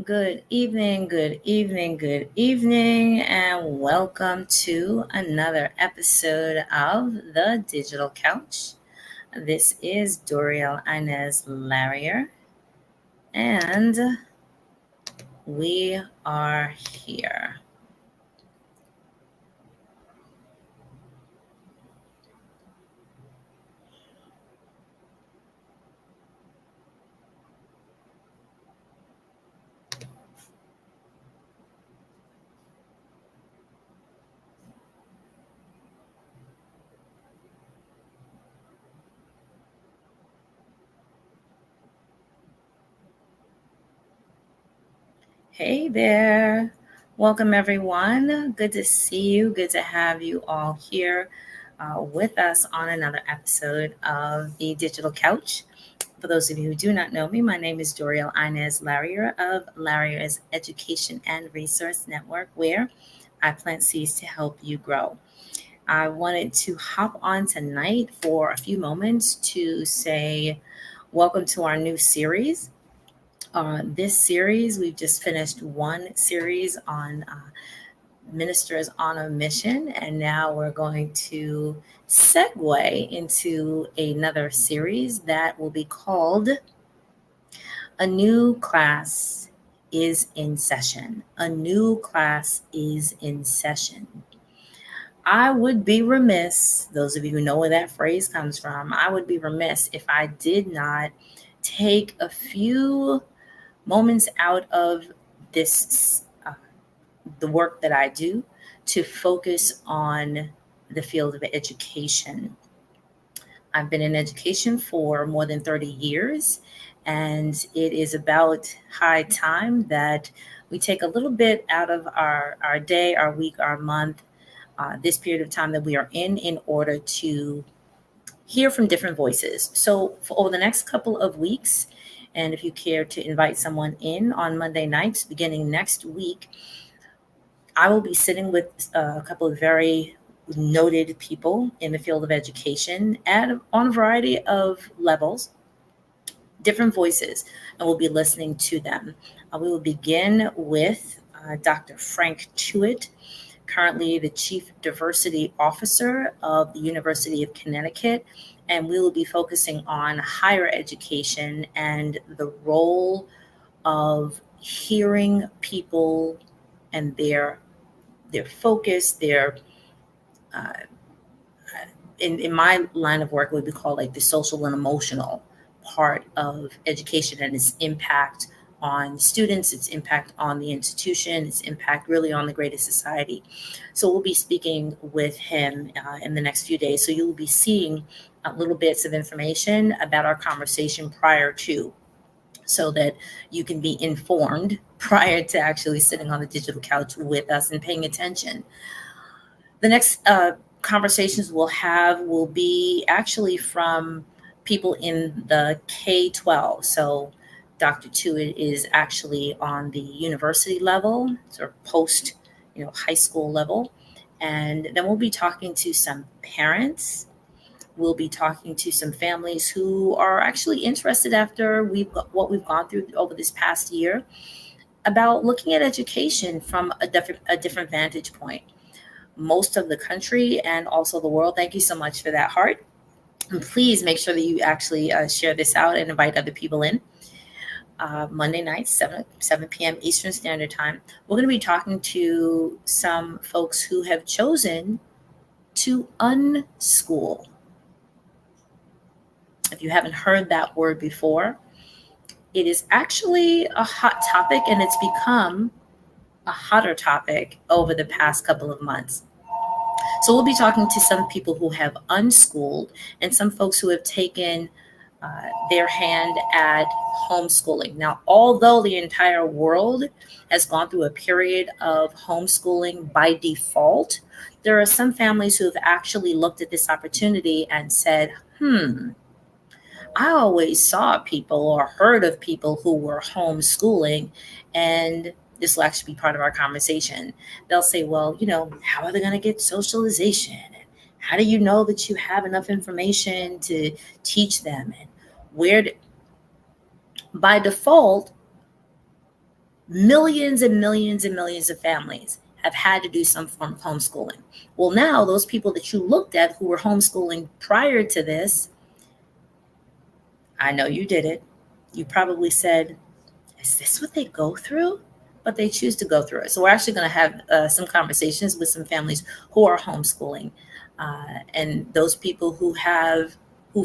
Good evening, good evening, good evening, and welcome to another episode of The Digital Couch. This is Doriel Inez Larrier, and we are here. Hey there. Welcome, everyone. Good to see you. Good to have you all here with us on another episode of The Digital Couch. For those of you who do not know me, my name is Doriel Inez Larrier of Larrier's Education and Resource Network, where I plant seeds to help you grow. I wanted to hop on tonight for a few moments to say welcome to our new series. This series, we've just finished one series on Ministers on a Mission, and now we're going to segue into another series that will be called A New Class is in Session. A new class is in session. I would be remiss, those of you who know where that phrase comes from, I would be remiss if I did not take a few moments out of this the work that I do to focus on the field of education. I've been in education for more than 30 years, and it is about high time that we take a little bit out of our day, our week, our month, this period of time that we are in order to hear from different voices. So, for over the next couple of weeks, and if you care to invite someone in on Monday nights beginning next week, I will be sitting with a couple of very noted people in the field of education and on a variety of levels, different voices, and we'll be listening to them. We will begin with Dr. Frank Truitt, currently the Chief Diversity Officer of the University of Connecticut, and we will be focusing on higher education and the role of hearing people and their focus, their uh, in my line of work, it would be called like the social and emotional part of education and its impact on students, its impact on the institution, its impact really on the greater society. So we'll be speaking with him in the next few days. So you'll be seeing little bits of information about our conversation prior to, so that you can be informed prior to actually sitting on the digital couch with us and paying attention. The next conversations we'll have will be actually from people in the K-12. So Dr. Tuitt is actually on the university level, sort of post, high school level. And then we'll be talking to some parents. We'll be talking to some families who are actually interested after what we've gone through over this past year about looking at education from a different vantage point. Most of the country and also the world. Thank you so much for that, Heart. And please make sure that you actually share this out and invite other people in. Monday nights, 7 p.m. Eastern Standard Time. We're going to be talking to some folks who have chosen to unschool. If you haven't heard that word before, it is actually a hot topic, and it's become a hotter topic over the past couple of months. So we'll be talking to some people who have unschooled and some folks who have taken their hand at homeschooling. Now, although the entire world has gone through a period of homeschooling by default, there are some families who have actually looked at this opportunity and said, I always saw people or heard of people who were homeschooling, and this will actually be part of our conversation. They'll say, well, how are they going to get socialization? And how do you know that you have enough information to teach them? And by default, Millions and millions and millions of families have had to do some form of homeschooling. Well, now those people that you looked at who were homeschooling prior to this, I know you did it. You probably said, is this what they go through? But they choose to go through it. So we're actually going to have some conversations with some families who are homeschooling, and those people who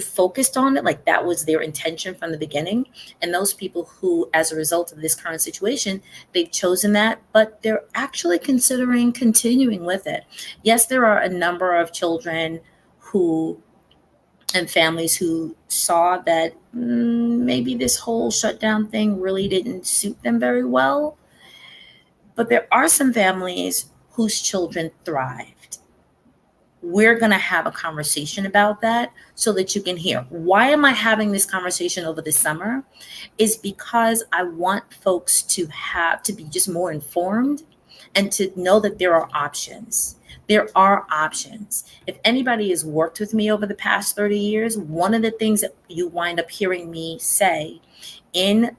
focused on it, like that was their intention from the beginning, and those people who, as a result of this current situation, they've chosen that, but they're actually considering continuing with it. Yes, there are a number of children who and families who saw that maybe this whole shutdown thing really didn't suit them very well. But there are some families whose children thrived. We're going to have a conversation about that so that you can hear. Why am I having this conversation over the summer? Is because I want folks to be just more informed and to know that there are options. There are options. If anybody has worked with me over the past 30 years, one of the things that you wind up hearing me say in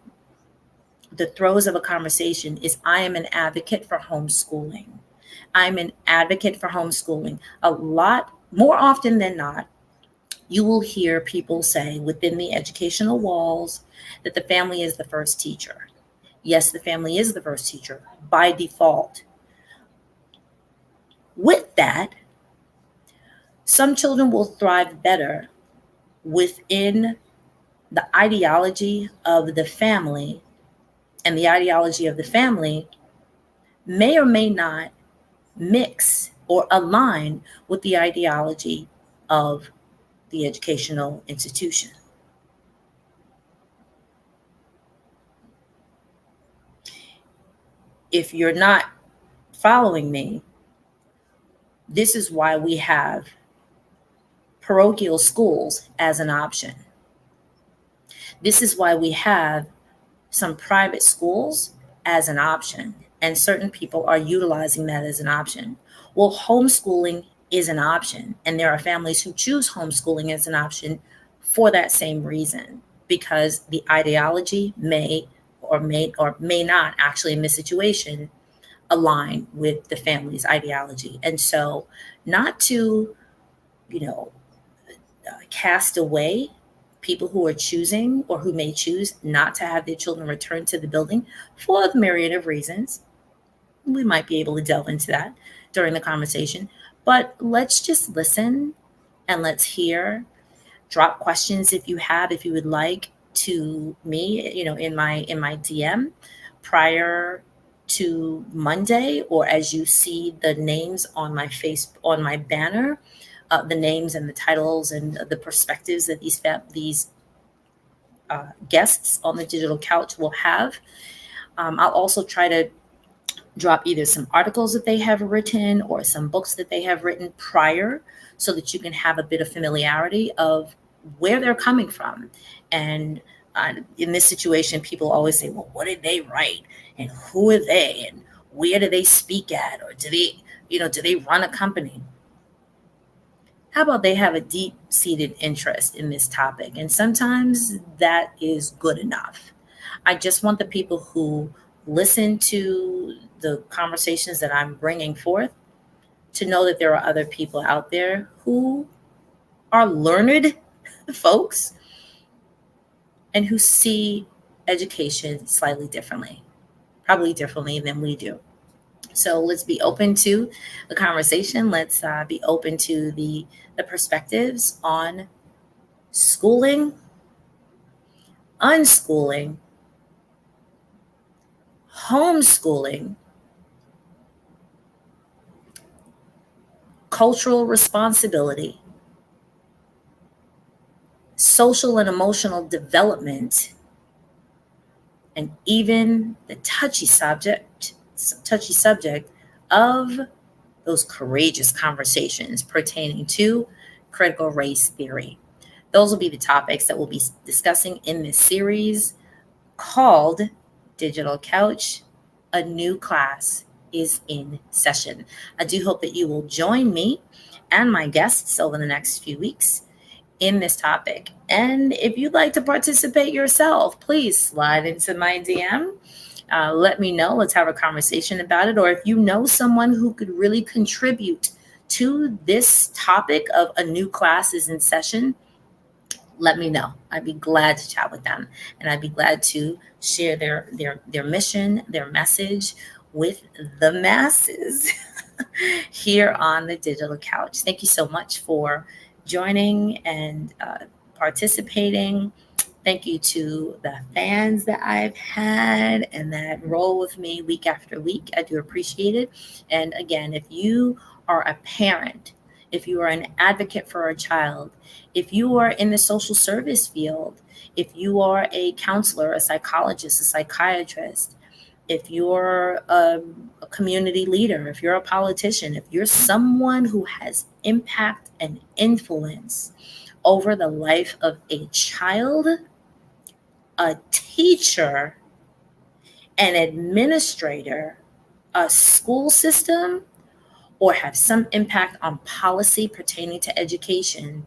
the throes of a conversation is I am an advocate for homeschooling. I'm an advocate for homeschooling. A lot more often than not, you will hear people say within the educational walls that the family is the first teacher. Yes, the family is the first teacher by default. With that, some children will thrive better within the ideology of the family, and the ideology of the family may or may not mix or align with the ideology of the educational institution. If you're not following me, this is why we have parochial schools as an option. This is why we have some private schools as an option, and certain people are utilizing that as an option. Well, homeschooling is an option, and there are families who choose homeschooling as an option for that same reason, because the ideology may not actually in this situation align with the family's ideology. And so not to, cast away people who are choosing or who may choose not to have their children return to the building for the myriad of reasons. We might be able to delve into that during the conversation, but let's just listen and let's hear. Drop questions if you would like to me, in my DM prior to Monday, or as you see the names on my on my banner, the names and the titles and the perspectives that these guests on the digital couch will have. I'll also try to drop either some articles that they have written or some books that they have written prior, so that you can have a bit of familiarity of where they're coming from. And in this situation, people always say, well, what did they write? And who are they? And where do they speak at? Or do they run a company? How about they have a deep-seated interest in this topic? And sometimes that is good enough. I just want the people who listen to the conversations that I'm bringing forth to know that there are other people out there who are learned folks and who see education slightly differently, probably differently than we do. So let's be open to the conversation. Let's be open to the perspectives on schooling, unschooling, homeschooling, cultural responsibility, social and emotional development, and even the touchy subject of those courageous conversations pertaining to critical race theory. Those will be the topics that we'll be discussing in this series called Digital Couch. A new class is in session. I do hope that you will join me and my guests over the next few weeks in this topic. And if you'd like to participate yourself, please slide into my DM Let me know. Let's have a conversation about it. Or if you know someone who could really contribute to this topic of a new class is in session, let me know. I'd be glad to chat with them, and I'd be glad to share their mission, their message with the masses here on the Digital Couch. Thank you so much for joining and participating. Thank you to the fans that I've had and that roll with me week after week. I do appreciate it. And again, if you are a parent, if you are an advocate for a child, if you are in the social service field, if you are a counselor, a psychologist, a psychiatrist, if you're a community leader, if you're a politician, if you're someone who has impact and influence over the life of a child, a teacher, an administrator, a school system, or have some impact on policy pertaining to education,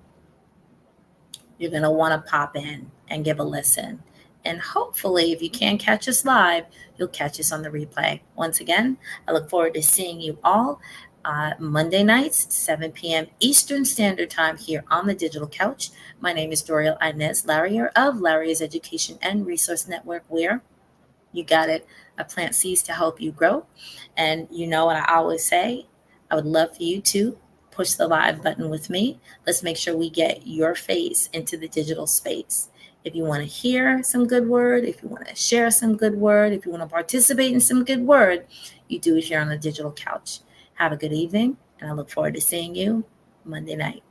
you're going to want to pop in and give a listen. And hopefully, if you can't catch us live, you'll catch us on the replay. Once again, I look forward to seeing you all Monday nights, 7 p.m. Eastern Standard Time here on the Digital Couch. My name is Doriel Inez Larrier of Larrier's Education and Resource Network, where you got it. I plant seeds to help you grow. And you know what I always say, I would love for you to push the live button with me. Let's make sure we get your face into the digital space. If you want to hear some good word, if you want to share some good word, if you want to participate in some good word, you do it here on the Digital Couch. Have a good evening, and I look forward to seeing you Monday night.